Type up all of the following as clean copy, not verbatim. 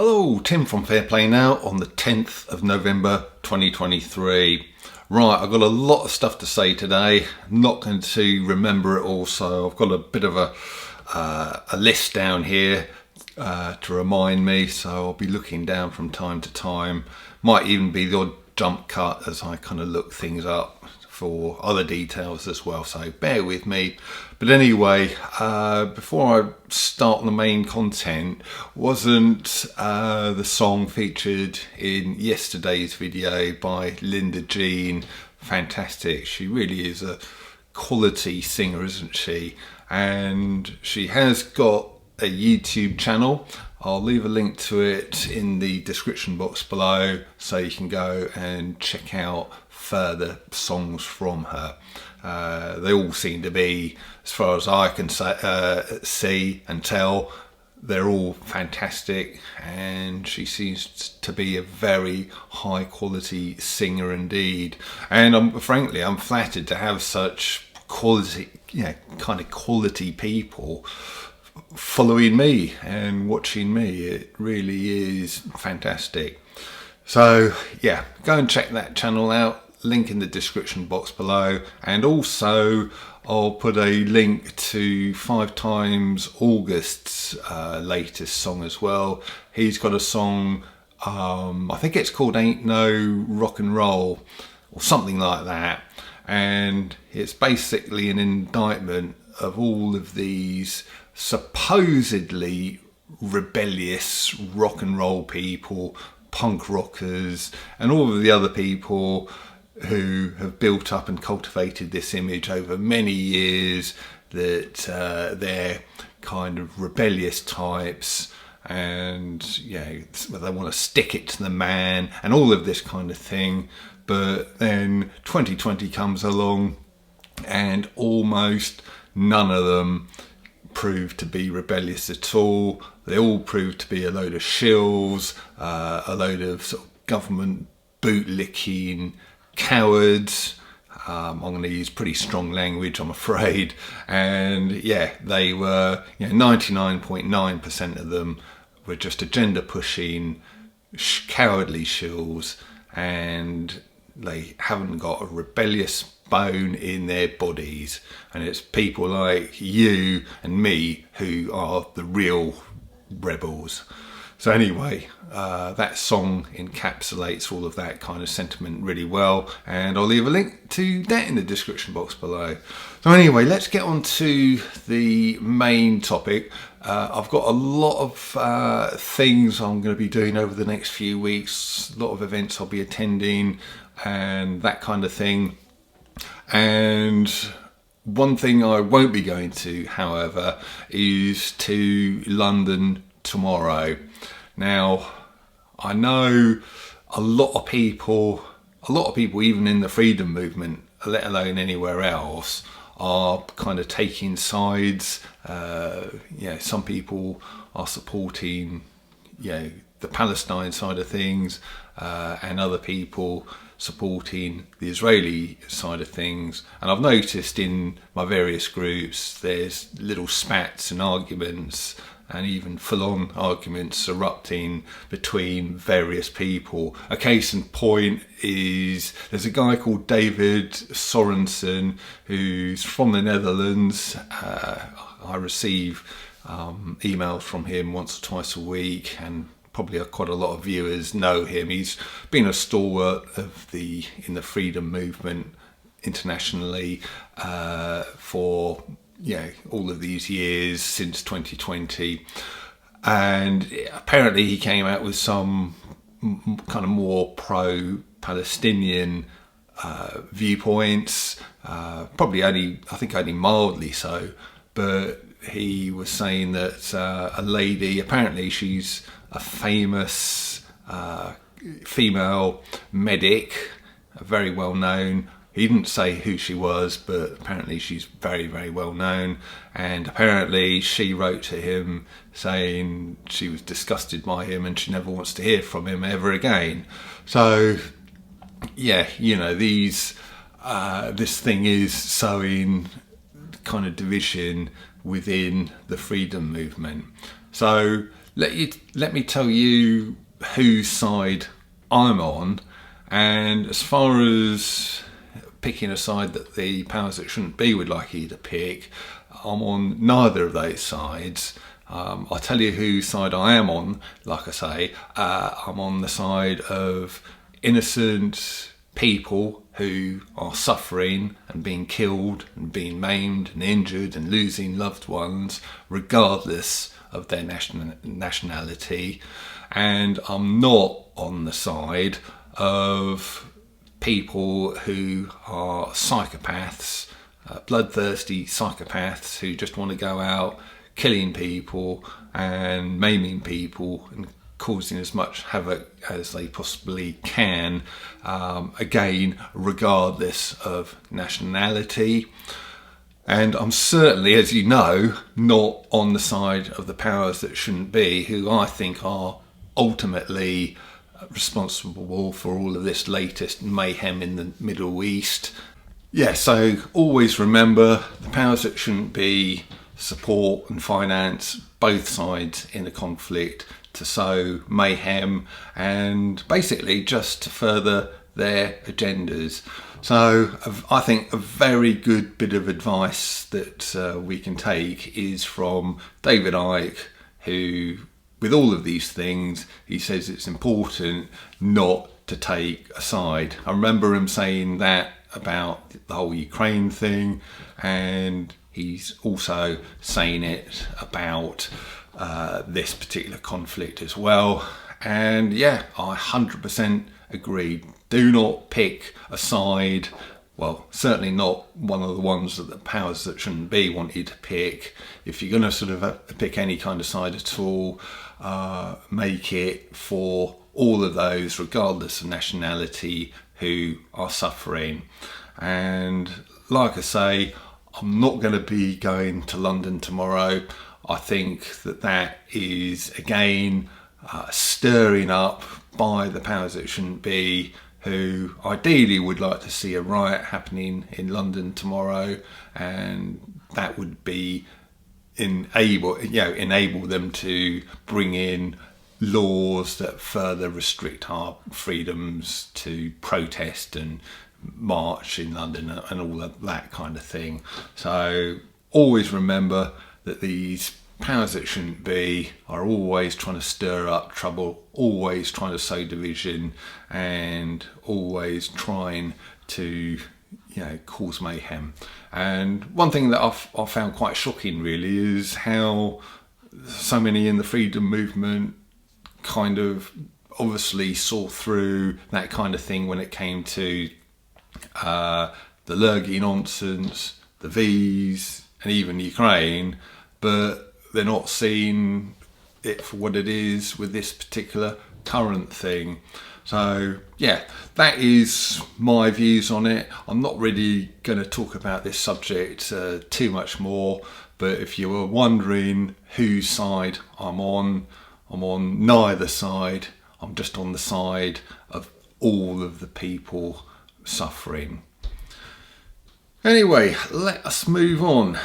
Hello, Tim from Fair Play Now on the 10th of November 2023. Right, I've got a lot of stuff to say today. I'm not going to remember it all, so I've got a bit of a list down here to remind me, so I'll be looking down from time to time. Might even be the odd jump cut as I kind of look things up for other details as well, so bear with me. But anyway, before I start on the main content, wasn't the song featured in yesterday's video by Linda Jean fantastic? She really is a quality singer, isn't she? And she has got a YouTube channel. I'll leave a link to it in the description box below so you can go and check out further songs from her. They all seem to be, as far as I can see and tell, they're all fantastic, and she seems to be a very high quality singer indeed. And frankly, I'm flattered to have such quality, kind of quality people following me and watching me. It really is fantastic. So yeah, go and check that channel out. Link in the description box below, and also I'll put a link to 5 Times August's latest song as well. He's got a song, I think it's called Ain't No Rock and Roll or something like that, and it's basically an indictment of all of these supposedly rebellious rock and roll people, punk rockers, and all of the other people who have built up and cultivated this image over many years that they're kind of rebellious types, and they want to stick it to the man and all of this kind of thing. But then 2020 comes along and almost none of them proved to be rebellious at all. They all proved to be a load of shills, a load of sort of government bootlicking cowards. I'm going to use pretty strong language, I'm afraid. And yeah, they were 99.9% of them were just agenda pushing, cowardly shills, and they haven't got a rebellious bone in their bodies. And it's people like you and me who are the real rebels. So anyway, that song encapsulates all of that kind of sentiment really well, and I'll leave a link to that in the description box below. So anyway, let's get on to the main topic. I've got a lot of things I'm going to be doing over the next few weeks, a lot of events I'll be attending and that kind of thing. And one thing I won't be going to, however, is to London tomorrow. Now, I know a lot of people even in the freedom movement, let alone anywhere else, are kind of taking sides. Some people are supporting the Palestine side of things, and other people supporting the Israeli side of things. And I've noticed in my various groups there's little spats and arguments, and even full-on arguments erupting between various people. A case in point is there's a guy called David Sorensen who's from the Netherlands. I receive emails from him once or twice a week, and probably quite a lot of viewers know him. He's been a stalwart in the freedom movement internationally for all of these years since 2020, and apparently he came out with some kind of more pro-Palestinian viewpoints, probably only mildly so, but he was saying that a lady, apparently she's a famous female medic, very well known. He didn't say who she was, but apparently she's very, very well known. And apparently she wrote to him saying she was disgusted by him and she never wants to hear from him ever again. So, this thing is sowing kind of division within the freedom movement. So let me tell you whose side I'm on, and as far as picking a side that the powers that shouldn't be would like you to pick, I'm on neither of those sides. I'll tell you whose side I am on. Like I say, I'm on the side of innocent people who are suffering and being killed and being maimed and injured and losing loved ones regardless of their nationality. And I'm not on the side of people who are psychopaths, bloodthirsty psychopaths who just want to go out killing people and maiming people and causing as much havoc as they possibly can, again, regardless of nationality. And I'm certainly, as you know, not on the side of the powers that shouldn't be, who I think are ultimately responsible for all of this latest mayhem in the Middle East. Yeah, so always remember, the powers that shouldn't be support and finance both sides in a conflict to sow mayhem and basically just to further their agendas. So I think a very good bit of advice that we can take is from David Icke, who, with all of these things, he says it's important not to take a side. I remember him saying that about the whole Ukraine thing, and he's also saying it about this particular conflict as well. And yeah, I 100% agree. Do not pick a side. Well, certainly not one of the ones that the powers that shouldn't be want you to pick. If you're going to sort of pick any kind of side at all, make it for all of those, regardless of nationality, who are suffering. And like I say, I'm not going to be going to London tomorrow. I think that is, again, stirring up by the powers that shouldn't be, who ideally would like to see a riot happening in London tomorrow, and that would be enable them to bring in laws that further restrict our freedoms to protest and march in London and all of that kind of thing. So always remember that these powers that shouldn't be are always trying to stir up trouble, always trying to sow division, and always trying to cause mayhem. And one thing that I found quite shocking really is how so many in the freedom movement kind of obviously saw through that kind of thing when it came to the Lurgy nonsense, the V's, and even Ukraine, but they're not seeing it for what it is with this particular current thing. So yeah, that is my views on it. I'm not really going to talk about this subject too much more, but if you were wondering whose side I'm on neither side. I'm just on the side of all of the people suffering. Anyway, let us move on.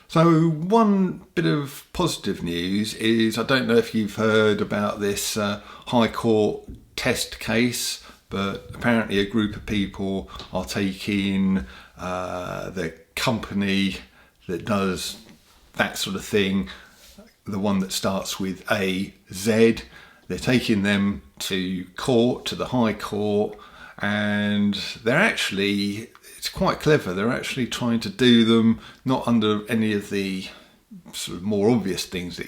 So one bit of positive news is, I don't know if you've heard about this High Court test case, but apparently a group of people are taking the company that does that sort of thing, the one that starts with AZ, they're taking them to court, to the High Court, and they're actually, it's quite clever, they're actually trying to do them not under any of the sort of more obvious things that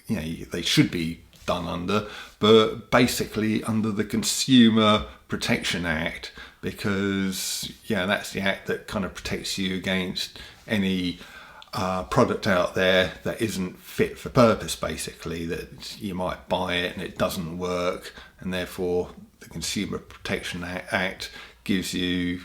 they should be done under, but basically under the Consumer Protection Act, because that's the act that kind of protects you against any product out there that isn't fit for purpose, basically, that you might buy it and it doesn't work, and therefore the Consumer Protection Act gives you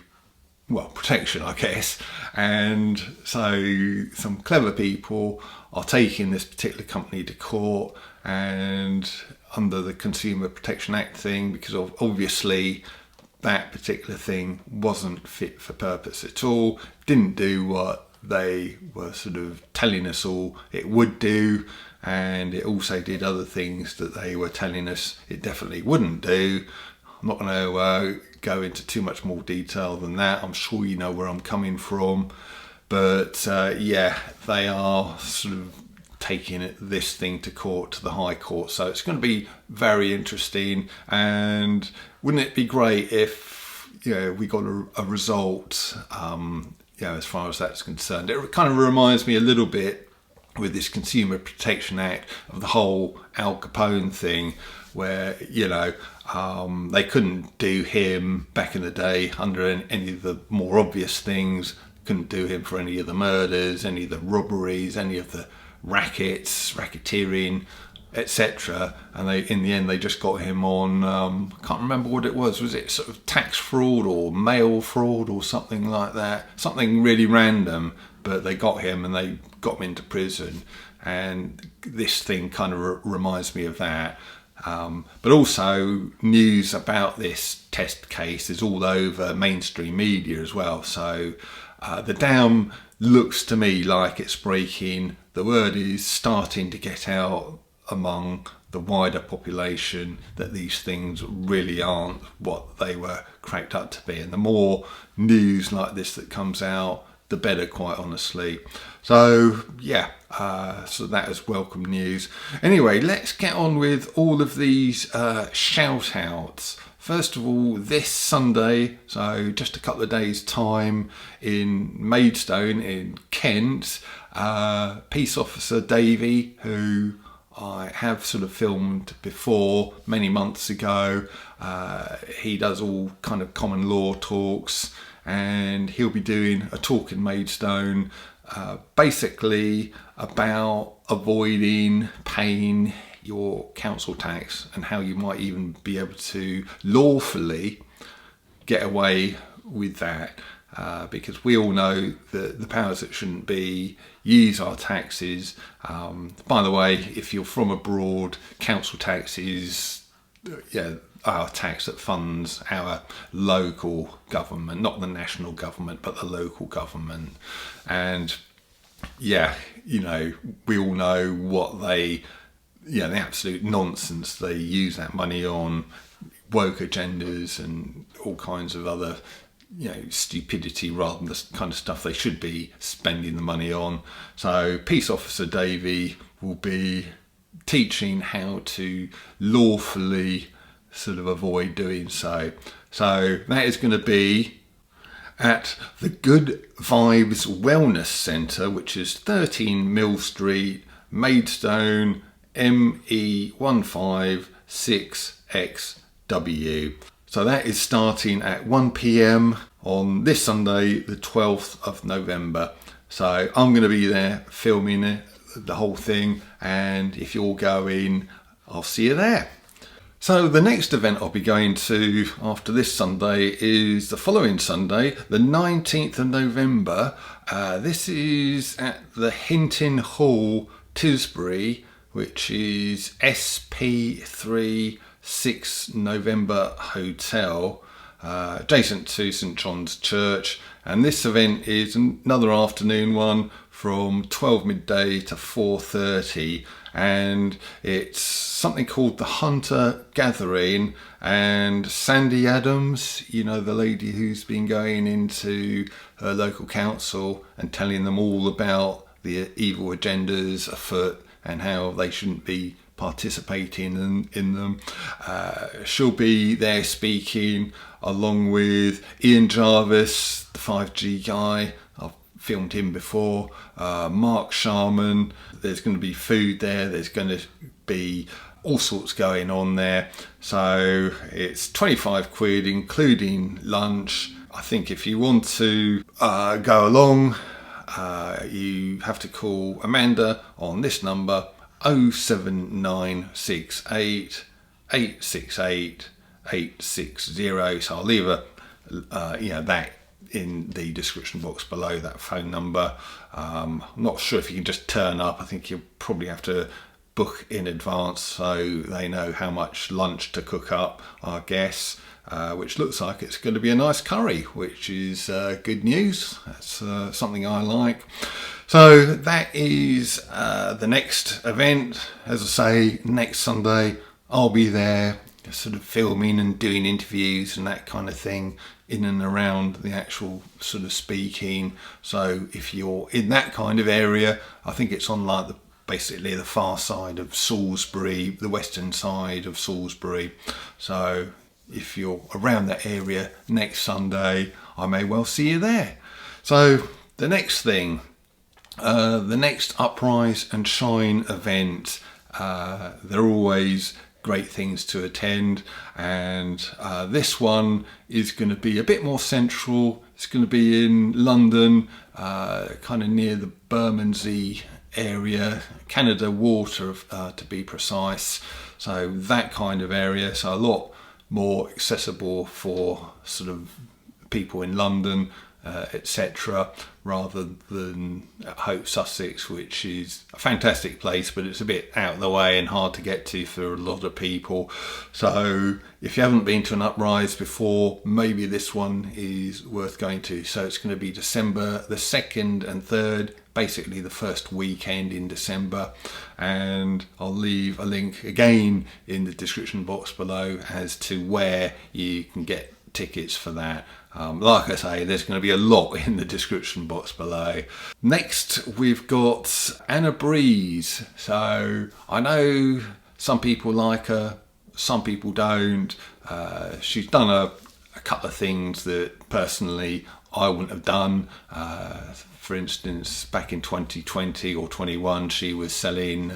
protection, I guess. And so some clever people are taking this particular company to court, and under the Consumer Protection Act thing, because obviously that particular thing wasn't fit for purpose at all, didn't do what they were sort of telling us all it would do, and it also did other things that they were telling us it definitely wouldn't do. I'm not going to go into too much more detail than that. I'm sure you know where I'm coming from. But yeah, they are sort of taking this thing to court, to the High Court. So it's going to be very interesting. And wouldn't it be great if we got a result, as far as that's concerned? It kind of reminds me a little bit with this Consumer Protection Act of the whole Al Capone thing, where they couldn't do him back in the day under any of the more obvious things. Couldn't do him for any of the murders, any of the robberies, any of the racketeering, etc. And in the end they just got him on, I can't remember what it was it sort of tax fraud or mail fraud or something like that, something really random, but they got him and they got him into prison. And this thing kind of reminds me of that. But also news about this test case is all over mainstream media as well. So the dam looks to me like it's breaking. The word is starting to get out among the wider population that these things really aren't what they were cracked up to be. And the more news like this that comes out, the better, quite honestly. So yeah, so that is welcome news. Anyway, let's get on with all of these shout outs. First of all, this Sunday, so just a couple of days time, in Maidstone in Kent, Peace Officer Davey, who I have sort of filmed before many months ago. He does all kind of common law talks, and he'll be doing a talk in Maidstone basically about avoiding paying your council tax and how you might even be able to lawfully get away with that, because we all know that the powers that shouldn't be use our taxes. By the way, if you're from abroad, council tax is our tax that funds our local government, not the national government, but the local government. And we all know what the absolute nonsense they use that money on, woke agendas and all kinds of other stupidity rather than the kind of stuff they should be spending the money on. So Peace Officer Davey will be teaching how to lawfully sort of avoid doing so. So that is going to be at the Good Vibes Wellness Centre, which is 13 Mill Street, Maidstone, ME156XW. So that is starting at 1 p.m. on this Sunday, the 12th of November. So I'm going to be there filming it, the whole thing, and if you're going, I'll see you there. So the next event I'll be going to after this Sunday is the following Sunday, the 19th of November. This is at the Hinton Hall, Tisbury, which is SP3 6 November Hotel, adjacent to St John's Church. And this event is another afternoon one from 12 midday to 4:30, and it's something called the Hunter Gathering. And Sandi Adams, the lady who's been going into her local council and telling them all about the evil agendas afoot and how they shouldn't be participating in them. She'll be there speaking, along with Ian Jarvis, the 5G guy. I've filmed him before. Mark Sharman. There's going to be food there. There's going to be all sorts going on there. So it's 25 quid, including lunch. I think if you want to go along, you have to call Amanda on this number, 07968 868 860. So I'll leave that in the description box below, that phone number. I'm not sure if you can just turn up. I think you'll probably have to book in advance so they know how much lunch to cook up, I guess. Which looks like it's going to be a nice curry, which is good news. That's something I like. So that is the next event. As I say, next Sunday I'll be there sort of filming and doing interviews and that kind of thing in and around the actual sort of speaking. So if you're in that kind of area, I think it's on like basically the far side of Salisbury, the western side of Salisbury. So if you're around that area next Sunday, I may well see you there. So the next thing, the next Uprise and Shine event, they're always great things to attend, and this one is going to be a bit more central. It's going to be in London, kind of near the Bermondsey area, Canada Water to be precise. So that kind of area, so a lot more accessible for sort of people in London, etc., rather than Hope, Sussex, which is a fantastic place, but it's a bit out of the way and hard to get to for a lot of people. So if you haven't been to an Uprise before, maybe this one is worth going to. So it's going to be December the 2nd and 3rd, basically the first weekend in December, and I'll leave a link again in the description box below as to where you can get tickets for that. Like I say, there's going to be a lot in the description box below. Next, we've got Anna Brees. So I know some people like her, some people don't. She's done a couple of things that personally I wouldn't have done. For instance, back in 2020 or 21, she was selling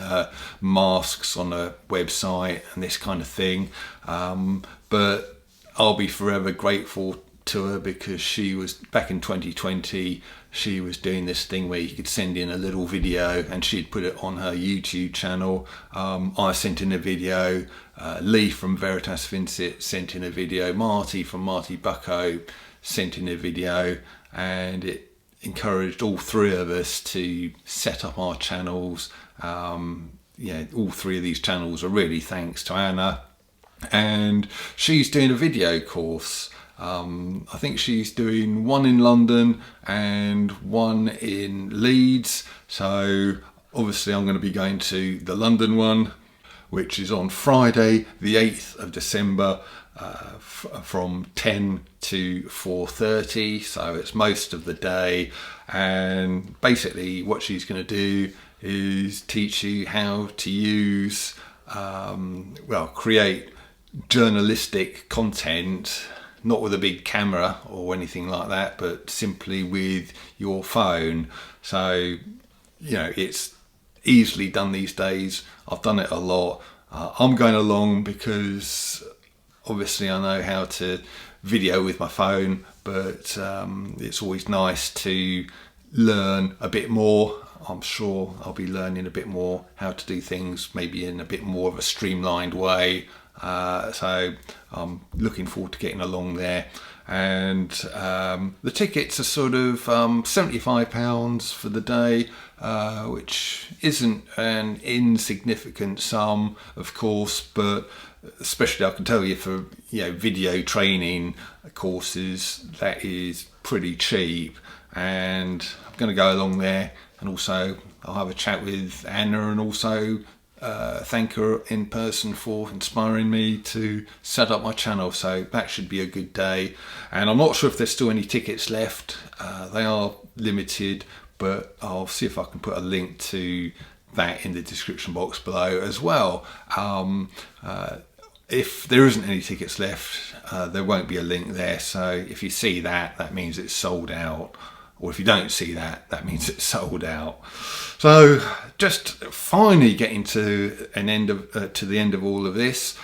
masks on a website and this kind of thing. But I'll be forever grateful to her, because she was, back in 2020, she was doing this thing where you could send in a little video and she'd put it on her YouTube channel. I sent in a video, Lee from Veritas Vincit sent in a video, Marty from Marty Bucko sent in a video, and it encouraged all three of us to set up our channels. All three of these channels are really thanks to Anna, and she's doing a video course. I think she's doing one in London and one in Leeds. So obviously I'm going to be going to the London one, which is on Friday the 8th of December from 10 to 4:30. So it's most of the day, and basically what she's going to do is teach you how to use, create journalistic content, not with a big camera or anything like that, but simply with your phone. So, it's easily done these days. I've done it a lot. I'm going along because obviously I know how to video with my phone, but it's always nice to learn a bit more. I'm sure I'll be learning a bit more how to do things maybe in a bit more of a streamlined way. So I'm looking forward to getting along there, and the tickets are sort of £75 for the day, which isn't an insignificant sum, of course, but especially I can tell you for video training courses, that is pretty cheap. And I'm going to go along there, and also I'll have a chat with Anna, and also thank her in person for inspiring me to set up my channel. So that should be a good day, and I'm not sure if there's still any tickets left. They are limited, but I'll see if I can put a link to that in the description box below as well. If there isn't any tickets left, there won't be a link there, so if you see that, that means it's sold out. Or if you don't see that, that means it's sold out. So just finally getting to the end of all of this.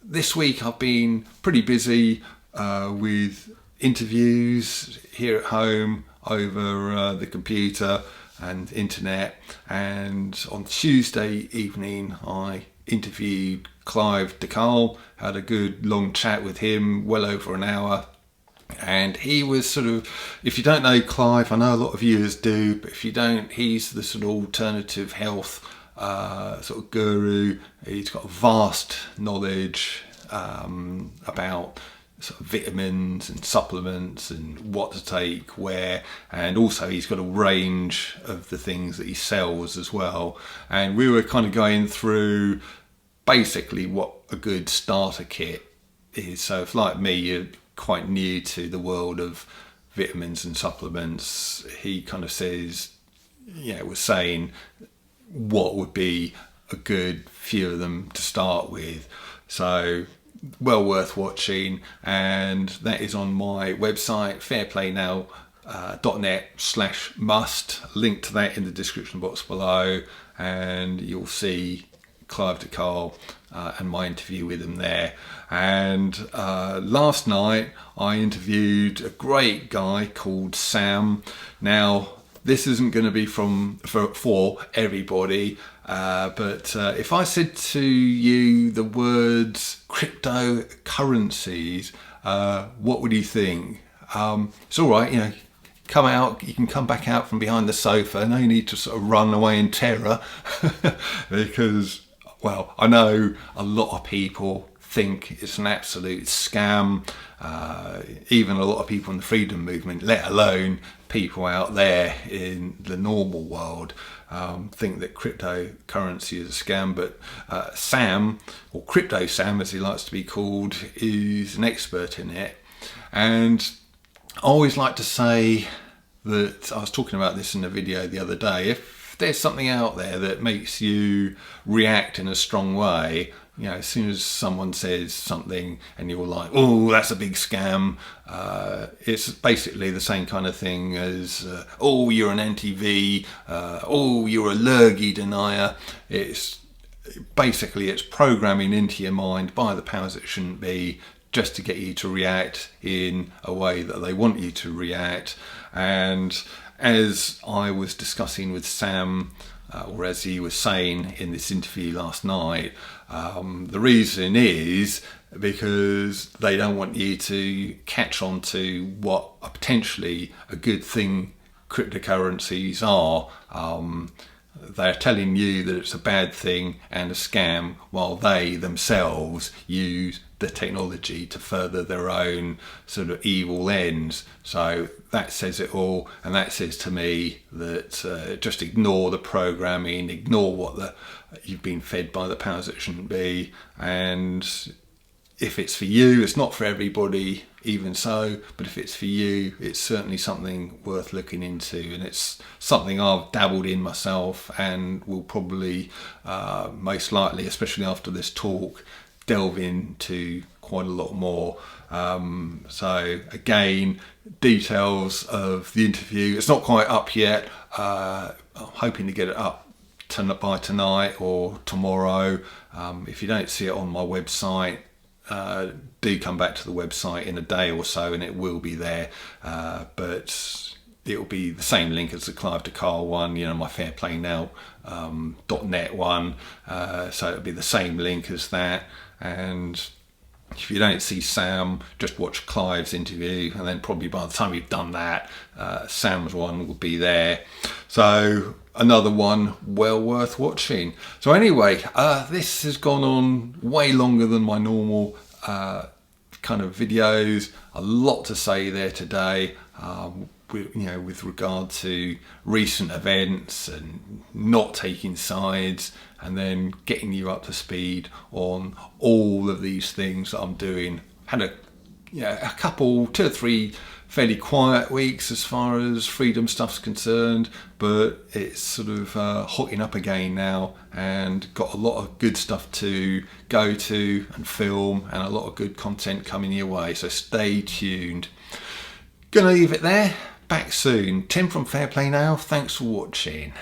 This week I've been pretty busy with interviews here at home over the computer and internet. And on Tuesday evening I interviewed Clive DeCarl, had a good long chat with him, well over an hour. And he was sort of, if you don't know Clive, I know a lot of viewers do, but if you don't, he's the sort of alternative health sort of guru. He's got vast knowledge about sort of vitamins and supplements and what to take where, and also he's got a range of the things that he sells as well. And we were kind of going through basically what a good starter kit is. So if, like me, you're quite new to the world of vitamins and supplements, he kind of says, was saying what would be a good few of them to start with. So well worth watching, and that is on my website, fairplaynow.net/must. Link to that in the description box below, and you'll see Clive de Carl and my interview with him there. And last night I interviewed a great guy called Sam. Now, this isn't going to be for everybody, but if I said to you the words cryptocurrencies, what would you think? It's all right, come out, you can come back out from behind the sofa. No need to sort of run away in terror because, well, I know a lot of people think it's an absolute scam. Even a lot of people in the freedom movement, let alone people out there in the normal world, think that cryptocurrency is a scam. But Sam, or Crypto Sam as he likes to be called, is an expert in it. And I always like to say that, I was talking about this in a video the other day, if there's something out there that makes you react in a strong way, as soon as someone says something and you're like, oh, that's a big scam, it's basically the same kind of thing as, oh, you're an anti-V, oh, you're a lurgy denier. It's programming into your mind by the powers that shouldn't be, just to get you to react in a way that they want you to react. And as I was discussing with Sam, or as he was saying in this interview last night, the reason is because they don't want you to catch on to what are potentially a good thing cryptocurrencies are. They're telling you that it's a bad thing and a scam, while they themselves use the technology to further their own sort of evil ends. So that says it all, and that says to me that just ignore the programming, ignore what you've been fed by the powers that shouldn't be. And if it's for you, it's not for everybody, even so, but if it's for you, it's certainly something worth looking into, and it's something I've dabbled in myself and will probably most likely, especially after this talk, delve into quite a lot more. So again, details of the interview, it's not quite up yet. I'm hoping to get it up by tonight or tomorrow. If you don't see it on my website, do come back to the website in a day or so and it will be there, but it will be the same link as the Clive de Carl one, my fairplaynow.net one, so it'll be the same link as that. And if you don't see Sam, just watch Clive's interview, and then probably by the time you've done that, Sam's one will be there. So another one well worth watching. So anyway, this has gone on way longer than my normal kind of videos. A lot to say there today, with regard to recent events and not taking sides, and then getting you up to speed on all of these things that I'm doing. Had a couple, 2 or 3 fairly quiet weeks as far as freedom stuff's concerned, but it's sort of hotting up again now, and got a lot of good stuff to go to and film, and a lot of good content coming your way, so stay tuned. Gonna leave it there. Back soon. Tim from Fairplay Now. Thanks for watching.